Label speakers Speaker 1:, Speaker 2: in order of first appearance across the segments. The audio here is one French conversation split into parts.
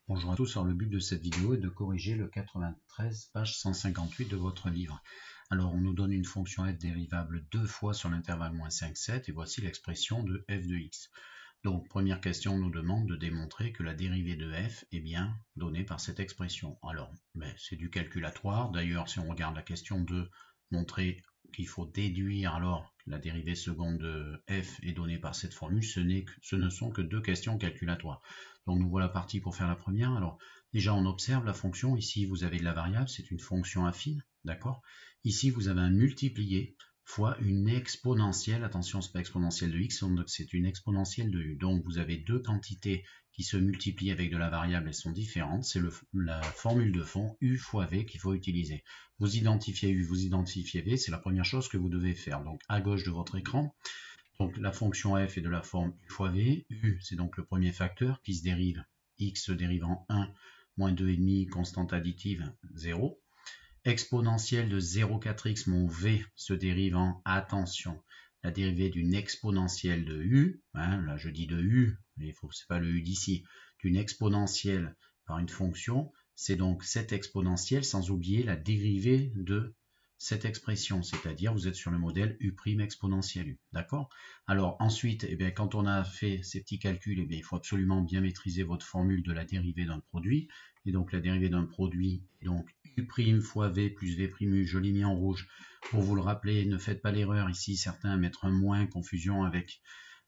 Speaker 1: Bonjour à tous, alors le but de cette vidéo est de corriger le 93, page 158 de votre livre. Alors on nous donne une fonction f dérivable deux fois sur l'intervalle moins 5, 7 et voici l'expression de f de x. Donc première question, on nous demande de démontrer que la dérivée de f est bien donnée par cette expression. Alors c'est du calculatoire, d'ailleurs si on regarde la question 2, montrer qu'il faut déduire alors que la dérivée seconde de f est donnée par cette formule, ce ne sont que deux questions calculatoires. Donc nous voilà partis pour faire la première. Alors déjà on observe la fonction, ici vous avez de la variable, c'est une fonction affine, d'accord. Ici vous avez un multiplié fois une exponentielle, attention c'est pas exponentielle de x, c'est une exponentielle de u. Donc vous avez deux quantités qui se multiplient avec de la variable, elles sont différentes, c'est la formule de fond u fois v qu'il faut utiliser. Vous identifiez u, vous identifiez v, c'est la première chose que vous devez faire. Donc à gauche de votre écran, donc la fonction f est de la forme u fois v, u c'est donc le premier facteur qui se dérive, x se dérive en 1, moins 2,5, constante additive 0. Exponentielle de 0,4x, mon v se dérive en, attention, la dérivée d'une exponentielle de u, là je dis de u, mais c'est pas le u d'ici, d'une exponentielle par une fonction, c'est donc cette exponentielle sans oublier la dérivée de cette expression, c'est-à-dire vous êtes sur le modèle u' exponentielle u, d'accord? Alors ensuite, quand on a fait ces petits calculs, il faut absolument bien maîtriser votre formule de la dérivée d'un produit, et donc la dérivée d'un produit est donc u' fois v plus v', je l'ai mis en rouge pour vous le rappeler, ne faites pas l'erreur ici, certains mettent un moins, confusion avec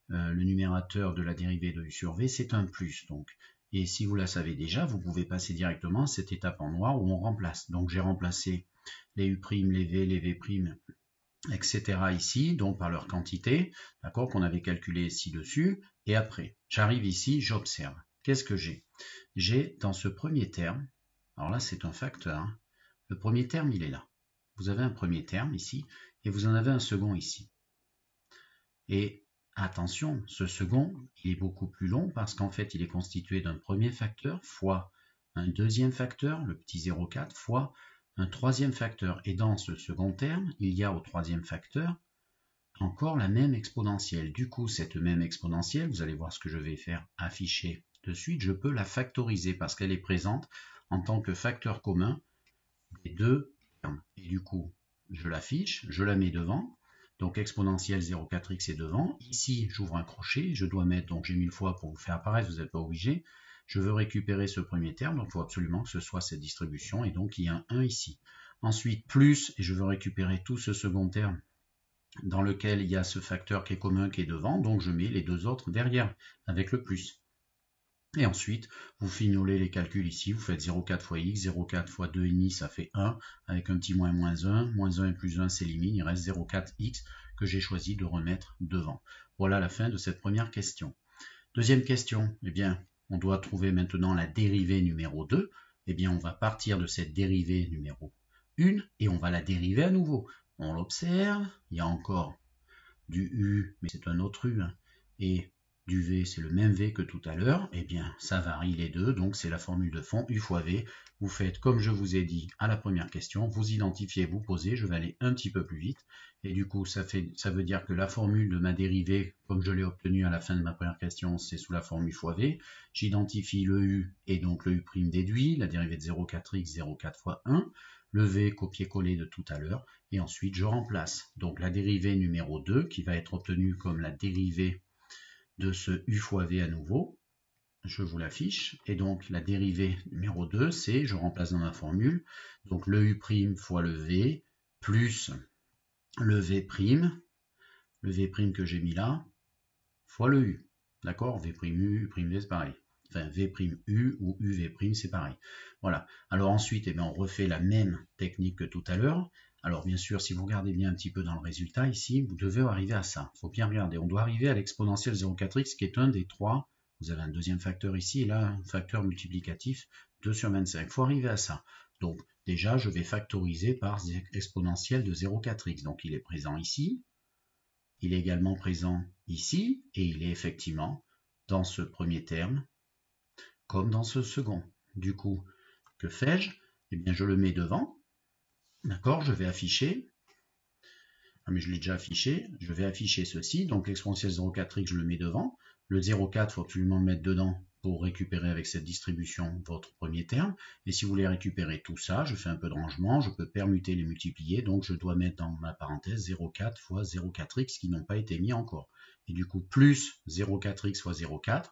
Speaker 1: le numérateur de la dérivée de u sur v, c'est un plus donc. Et si vous la savez déjà, vous pouvez passer directement à cette étape en noir où on remplace. Donc j'ai remplacé les u', les v', etc. ici, donc par leur quantité, d'accord, qu'on avait calculé ci-dessus, et après, j'arrive ici, j'observe. Qu'est-ce que j'ai? J'ai dans ce premier terme, alors là c'est un facteur, hein, le premier terme il est là. Vous avez un premier terme ici, et vous en avez un second ici. Et attention, ce second, il est beaucoup plus long parce qu'en fait, il est constitué d'un premier facteur fois un deuxième facteur, le petit 0,4, fois un troisième facteur. Et dans ce second terme, il y a au troisième facteur encore la même exponentielle. Du coup, cette même exponentielle, vous allez voir ce que je vais faire afficher de suite, je peux la factoriser parce qu'elle est présente en tant que facteur commun des deux termes. Et du coup, je l'affiche, je la mets devant. Donc exponentielle 0,4x est devant. Ici, j'ouvre un crochet, je dois mettre, donc j'ai mis le fois pour vous faire apparaître, vous n'êtes pas obligé. Je veux récupérer ce premier terme, donc il faut absolument que ce soit cette distribution, et donc il y a un 1 ici. Ensuite, plus, et je veux récupérer tout ce second terme dans lequel il y a ce facteur qui est commun qui est devant, donc je mets les deux autres derrière, avec le plus. Et ensuite, vous fignolez les calculs ici, vous faites 0,4 fois x, 0,4 fois 2,5, ça fait 1, avec un petit moins 1, moins 1 et plus 1 s'élimine, il reste 0,4x que j'ai choisi de remettre devant. Voilà la fin de cette première question. Deuxième question, on doit trouver maintenant la dérivée numéro 2, on va partir de cette dérivée numéro 1 et on va la dériver à nouveau. On l'observe, il y a encore du u, mais c'est un autre u, et du v, c'est le même v que tout à l'heure, ça varie les deux, donc c'est la formule de fond, u fois v. Vous faites comme je vous ai dit à la première question, vous identifiez, vous posez, je vais aller un petit peu plus vite, et du coup ça veut dire que la formule de ma dérivée, comme je l'ai obtenue à la fin de ma première question, c'est sous la forme u fois v. J'identifie le u, et donc le u' déduit, la dérivée de 0,4x, 0,4 fois 1, le v copier-coller de tout à l'heure, et ensuite je remplace. Donc la dérivée numéro 2, qui va être obtenue comme la dérivée de ce u fois v à nouveau, je vous l'affiche, et donc la dérivée numéro 2, c'est, je remplace dans ma formule, donc le u' fois le v, plus le v' que j'ai mis là, fois le u, d'accord, v', u', v c'est pareil, enfin v', ou uv' c'est pareil, voilà. Alors ensuite, on refait la même technique que tout à l'heure. Alors bien sûr, si vous regardez bien un petit peu dans le résultat ici, vous devez arriver à ça. Il faut bien regarder. On doit arriver à l'exponentielle 0,4x qui est un des trois. Vous avez un deuxième facteur ici et là un facteur multiplicatif 2 sur 25. Il faut arriver à ça. Donc déjà, je vais factoriser par exponentielle de 0,4x. Donc il est présent ici. Il est également présent ici et il est effectivement dans ce premier terme comme dans ce second. Du coup, que fais-je? Je le mets devant. D'accord, je vais afficher, mais je l'ai déjà affiché, je vais afficher ceci, donc l'exponentielle 0,4x, je le mets devant, le 0,4, il faut absolument le mettre dedans pour récupérer avec cette distribution votre premier terme. Et si vous voulez récupérer tout ça, je fais un peu de rangement, je peux permuter les multiplier, donc je dois mettre dans ma parenthèse 0,4 fois 0,4x qui n'ont pas été mis encore. Et du coup, plus 0,4x fois 0,4,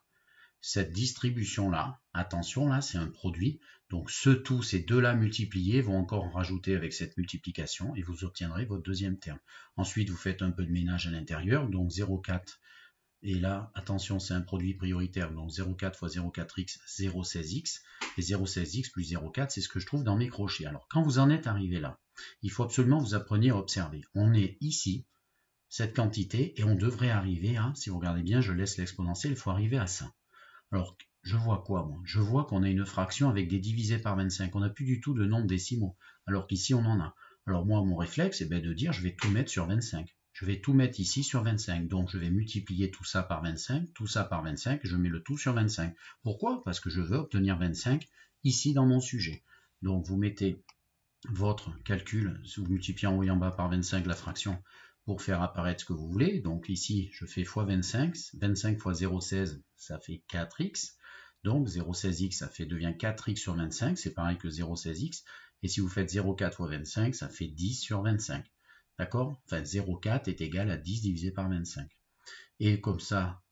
Speaker 1: cette distribution-là, attention là, c'est un produit, donc ces deux-là multipliés vont encore rajouter avec cette multiplication et vous obtiendrez votre deuxième terme. Ensuite, vous faites un peu de ménage à l'intérieur, donc 0,4, et là, attention, c'est un produit prioritaire, donc 0,4 fois 0,4x, 0,16x, et 0,16x plus 0,4, c'est ce que je trouve dans mes crochets. Alors, quand vous en êtes arrivé là, il faut absolument vous appreniez à observer. On est ici, cette quantité, et on devrait arriver à, si vous regardez bien, je laisse l'exponentielle, il faut arriver à ça. Alors, je vois quoi, moi? Je vois qu'on a une fraction avec des divisés par 25. On n'a plus du tout de nombres décimaux, alors qu'ici, on en a. Alors moi, mon réflexe, c'est de dire, je vais tout mettre sur 25. Je vais tout mettre ici sur 25. Donc, je vais multiplier tout ça par 25, tout ça par 25, et je mets le tout sur 25. Pourquoi? Parce que je veux obtenir 25 ici dans mon sujet. Donc, vous mettez votre calcul, vous multipliez en haut et en bas par 25 la fraction, pour faire apparaître ce que vous voulez. Donc ici, je fais x 25. 25 fois 0,16, ça fait 4x. Donc 0,16x, ça devient 4x sur 25. C'est pareil que 0,16x. Et si vous faites 0,4 fois 25, ça fait 10 sur 25. D'accord? Enfin, 0,4 est égal à 10 divisé par 25. Et comme ça,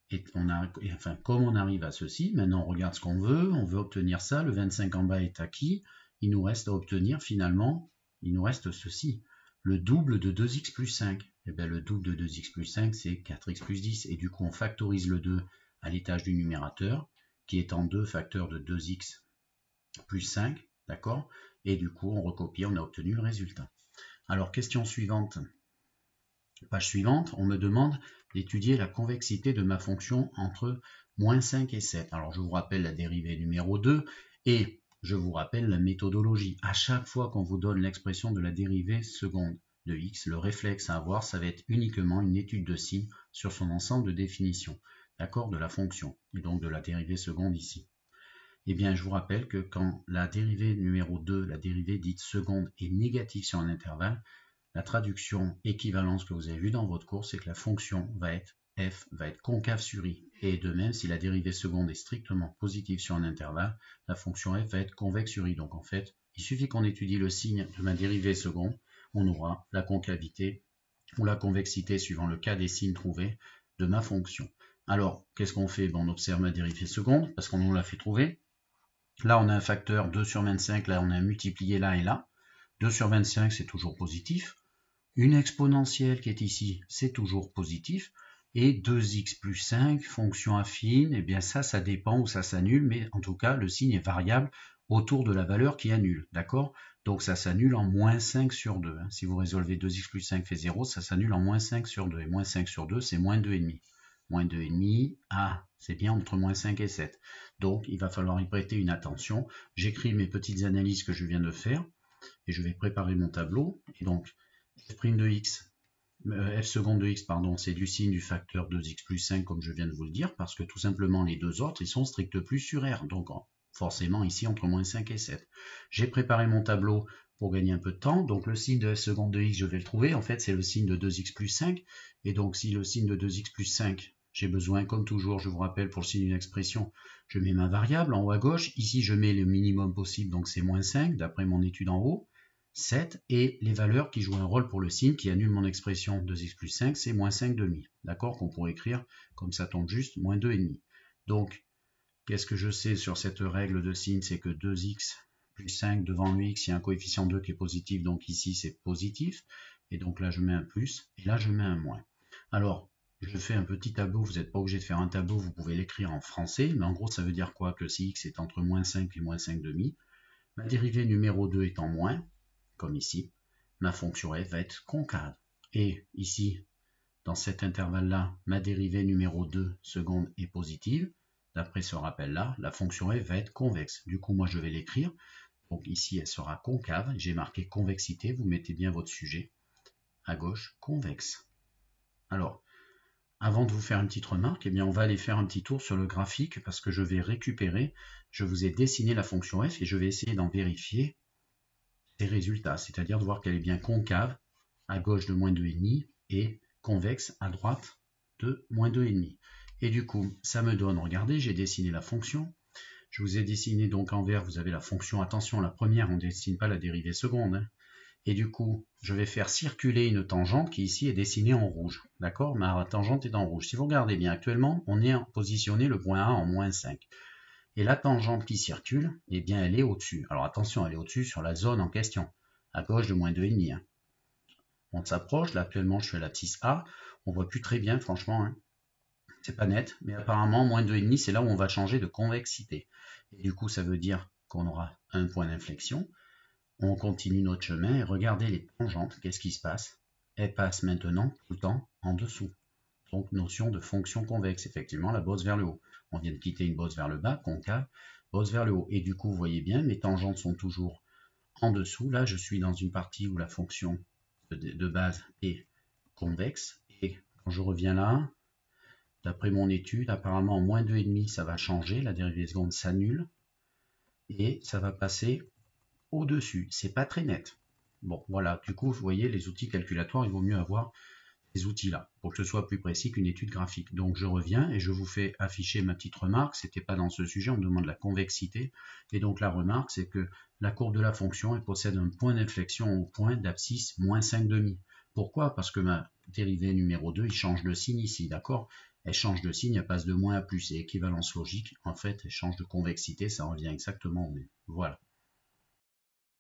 Speaker 1: comme on arrive à ceci, maintenant on regarde ce qu'on veut. On veut obtenir ça. Le 25 en bas est acquis. Il nous reste à obtenir finalement, il nous reste ceci. Le double de 2x plus 5. Et bien, le double de 2x plus 5, c'est 4x plus 10. Et du coup, on factorise le 2 à l'étage du numérateur, qui est en 2 facteurs de 2x plus 5. D'accord? Et du coup, on recopie, on a obtenu le résultat. Alors, question suivante. Page suivante, on me demande d'étudier la convexité de ma fonction entre moins 5 et 7. Alors, je vous rappelle la dérivée numéro 2 et je vous rappelle la méthodologie. À chaque fois qu'on vous donne l'expression de la dérivée seconde de x, le réflexe à avoir, ça va être uniquement une étude de signe sur son ensemble de définitions, d'accord, de la fonction, et donc de la dérivée seconde ici. Eh bien, je vous rappelle que quand la dérivée numéro 2, la dérivée dite seconde, est négative sur un intervalle, la traduction équivalence que vous avez vue dans votre cours, c'est que la fonction f va être concave sur i. Et de même, si la dérivée seconde est strictement positive sur un intervalle, la fonction f va être convexe sur i. Donc en fait, il suffit qu'on étudie le signe de ma dérivée seconde, on aura la concavité ou la convexité, suivant le cas des signes trouvés, de ma fonction. Alors, qu'est-ce qu'on fait? On observe ma dérivée seconde, parce qu'on nous l'a fait trouver. Là, on a un facteur 2 sur 25, là, on a un multiplié là et là. 2 sur 25, c'est toujours positif. Une exponentielle qui est ici, c'est toujours positif. Et 2x plus 5, fonction affine, eh bien ça dépend ou ça s'annule, mais en tout cas, le signe est variable autour de la valeur qui annule, d'accord? Donc ça s'annule en moins 5 sur 2. Si vous résolvez 2x plus 5 fait 0, ça s'annule en moins 5 sur 2. Et moins 5 sur 2, c'est moins 2,5. Moins 2,5, c'est bien entre moins 5 et 7. Donc il va falloir y prêter une attention. J'écris mes petites analyses que je viens de faire, et je vais préparer mon tableau. Et donc, f' de x, f seconde de x, pardon, c'est du signe du facteur 2x plus 5, comme je viens de vous le dire, parce que tout simplement les deux autres, ils sont strict plus sur R. Donc forcément ici entre moins 5 et 7. J'ai préparé mon tableau pour gagner un peu de temps. Donc le signe de f seconde de x, je vais le trouver. En fait, c'est le signe de 2x plus 5. Et donc si le signe de 2x plus 5, j'ai besoin, comme toujours, je vous rappelle, pour le signe d'une expression, je mets ma variable en haut à gauche. Ici, je mets le minimum possible, donc c'est moins 5, d'après mon étude en haut. 7, et les valeurs qui jouent un rôle pour le signe qui annule mon expression 2x plus 5, c'est moins 5,5. D'accord? Qu'on pourrait écrire, comme ça tombe juste, moins 2,5. Donc, qu'est-ce que je sais sur cette règle de signe? C'est que 2x plus 5 devant le x, il y a un coefficient 2 qui est positif, donc ici c'est positif. Et donc là je mets un plus, et là je mets un moins. Alors, je fais un petit tableau, vous n'êtes pas obligé de faire un tableau, vous pouvez l'écrire en français, mais en gros ça veut dire quoi? Que si x est entre moins 5 et moins 5,5, ma dérivée numéro 2 étant moins, comme ici, ma fonction f va être concave. Et ici, dans cet intervalle-là, ma dérivée numéro 2 seconde est positive. D'après ce rappel-là, la fonction f va être convexe. Du coup, moi, je vais l'écrire. Donc ici, elle sera concave. J'ai marqué convexité. Vous mettez bien votre sujet. À gauche, convexe. Alors, avant de vous faire une petite remarque, eh bien, on va aller faire un petit tour sur le graphique parce que je vais récupérer. Je vous ai dessiné la fonction f et je vais essayer d'en vérifier ses résultats, c'est-à-dire de voir qu'elle est bien concave à gauche de moins 2,5 et convexe à droite de moins 2,5. Et du coup, ça me donne, regardez, j'ai dessiné la fonction. Je vous ai dessiné donc en vert, vous avez la fonction, attention, la première, on ne dessine pas la dérivée seconde. Hein. Et du coup, je vais faire circuler une tangente qui ici est dessinée en rouge. D'accord? Ma tangente est en rouge. Si vous regardez bien, actuellement, on est positionné le point A en moins 5. Et la tangente qui circule, eh bien, elle est au-dessus. Alors attention, elle est au-dessus sur la zone en question, à gauche de moins 2,5. Hein. On s'approche, là actuellement je suis à l'abscisse A, on voit plus très bien franchement, hein. C'est pas net, mais apparemment moins 2,5 c'est là où on va changer de convexité. Et du coup ça veut dire qu'on aura un point d'inflexion, on continue notre chemin et regardez les tangentes, qu'est-ce qui se passe? Elles passent maintenant tout le temps en dessous. Donc notion de fonction convexe, effectivement la bosse vers le haut. On vient de quitter une bosse vers le bas, concave, bosse vers le haut. Et du coup vous voyez bien, mes tangentes sont toujours en dessous. Là je suis dans une partie où la fonction de base est convexe. Et quand je reviens là, d'après mon étude, apparemment en moins 2,5 ça va changer, la dérivée seconde s'annule et ça va passer au-dessus. C'est pas très net. Bon, voilà, du coup, vous voyez, les outils calculatoires, il vaut mieux avoir ces outils-là pour que ce soit plus précis qu'une étude graphique. Donc je reviens et je vous fais afficher ma petite remarque. C'était pas dans ce sujet, on me demande la convexité. Et donc la remarque, c'est que la courbe de la fonction, elle possède un point d'inflexion au point d'abscisse moins 5,5. Pourquoi? Parce que ma dérivée numéro 2, il change de signe ici, d'accord? Elle change de signe, elle passe de moins à plus. Et équivalence logique, en fait, elle change de convexité, ça revient exactement au même. Voilà.